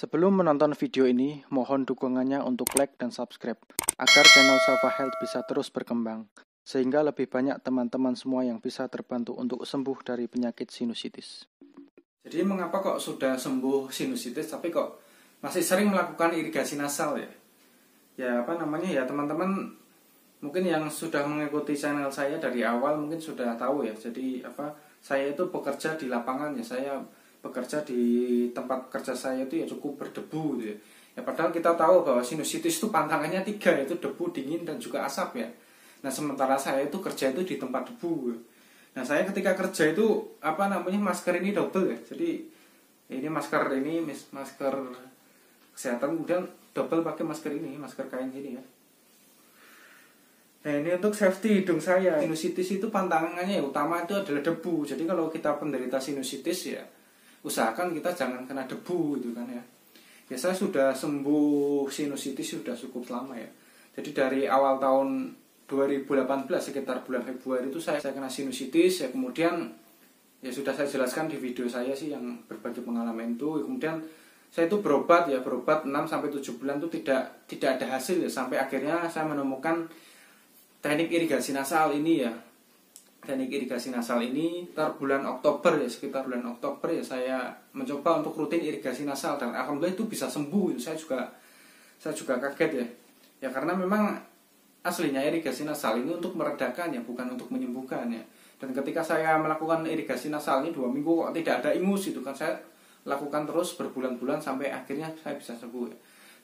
Sebelum menonton video ini, mohon dukungannya untuk like dan subscribe, agar channel Safa Health bisa terus berkembang, sehingga lebih banyak teman-teman semua yang bisa terbantu untuk sembuh dari penyakit sinusitis. Jadi mengapa kok sudah sembuh sinusitis, tapi kok masih sering melakukan irigasi nasal ya? Ya teman-teman mungkin yang sudah mengikuti channel saya dari awal mungkin sudah tahu ya. Jadi saya itu bekerja di lapangan ya, saya bekerja di tempat kerja saya itu ya cukup berdebu gitu ya. Ya padahal kita tahu bahwa sinusitis itu pantangannya 3, yaitu debu, dingin, dan juga asap ya. Nah sementara saya itu kerja itu di tempat debu. Nah saya ketika kerja itu masker ini double ya. Jadi ini masker kesehatan, kemudian double pakai masker ini, masker kain ini ya. Nah ini untuk safety hidung saya. Sinusitis itu pantangannya yang utama itu adalah debu. Jadi kalau kita penderita sinusitis ya usahakan kita jangan kena debu gitu kan ya. Ya saya sudah sembuh sinusitis sudah cukup lama ya. Jadi dari awal tahun 2018 sekitar bulan Februari itu saya kena sinusitis ya, kemudian ya sudah saya jelaskan di video saya sih yang berbagi pengalaman itu. Kemudian saya itu berobat 6 sampai 7 bulan itu tidak ada hasil ya, sampai akhirnya saya menemukan teknik irigasi nasal ini ya. Teknik irigasi nasal ini sekitar bulan Oktober ya saya mencoba untuk rutin irigasi nasal, dan alhamdulillah itu bisa sembuh. Saya juga kaget ya. Ya karena memang aslinya irigasi nasal ini untuk meredakan ya, bukan untuk menyembuhkan ya. Dan ketika saya melakukan irigasi nasal ini 2 minggu kok tidak ada ingus itu kan, saya lakukan terus berbulan-bulan sampai akhirnya saya bisa sembuh ya.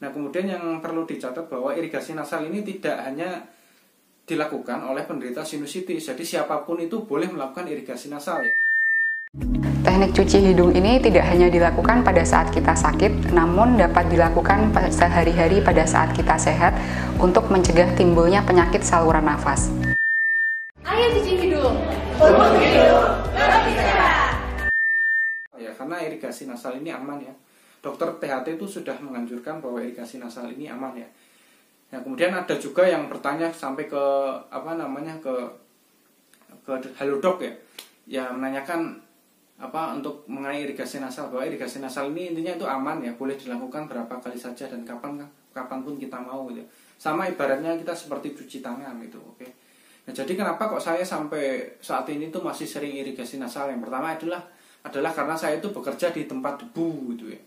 Nah kemudian yang perlu dicatat bahwa irigasi nasal ini tidak hanya dilakukan oleh penderita sinusitis, jadi siapapun itu boleh melakukan irigasi nasal ya. Teknik cuci hidung ini tidak hanya dilakukan pada saat kita sakit, namun dapat dilakukan sehari-hari pada saat kita sehat untuk mencegah timbulnya penyakit saluran nafas. Ayo cuci hidung, untuk hidung lebih sehat. Ya, karena irigasi nasal ini aman ya. Dokter THT itu sudah menganjurkan bahwa irigasi nasal ini aman ya. Nah, kemudian ada juga yang bertanya sampai ke Halodoc ya, yang menanyakan untuk mengenai irigasi nasal, bahwa irigasi nasal ini intinya itu aman ya, boleh dilakukan berapa kali saja dan kapanpun kita mau gitu. Sama ibaratnya kita seperti cuci tangan gitu, oke. Nah, jadi kenapa kok saya sampai saat ini tuh masih sering irigasi nasal? Yang pertama adalah karena saya itu bekerja di tempat debu gitu ya.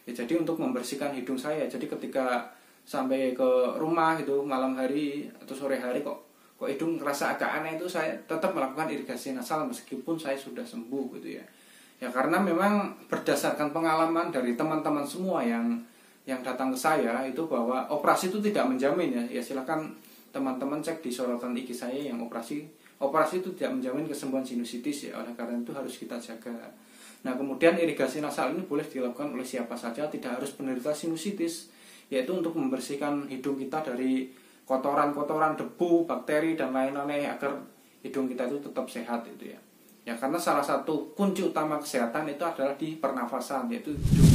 Ya jadi untuk membersihkan hidung saya. Jadi ketika sampai ke rumah gitu malam hari atau sore hari kok hidung ngerasa agak aneh, itu saya tetap melakukan irigasi nasal meskipun saya sudah sembuh gitu ya. Ya karena memang berdasarkan pengalaman dari teman-teman semua yang datang ke saya itu, bahwa operasi itu tidak menjamin ya. Ya silakan teman-teman cek di sorotan IG saya yang operasi itu tidak menjamin kesembuhan sinusitis ya. Oleh karena itu harus kita jaga. Nah kemudian irigasi nasal ini boleh dilakukan oleh siapa saja, tidak harus penderita sinusitis, yaitu untuk membersihkan hidung kita dari kotoran-kotoran, debu, bakteri, dan lain-lain agar hidung kita itu tetap sehat itu ya. Ya karena salah satu kunci utama kesehatan itu adalah di pernafasan, yaitu hidung.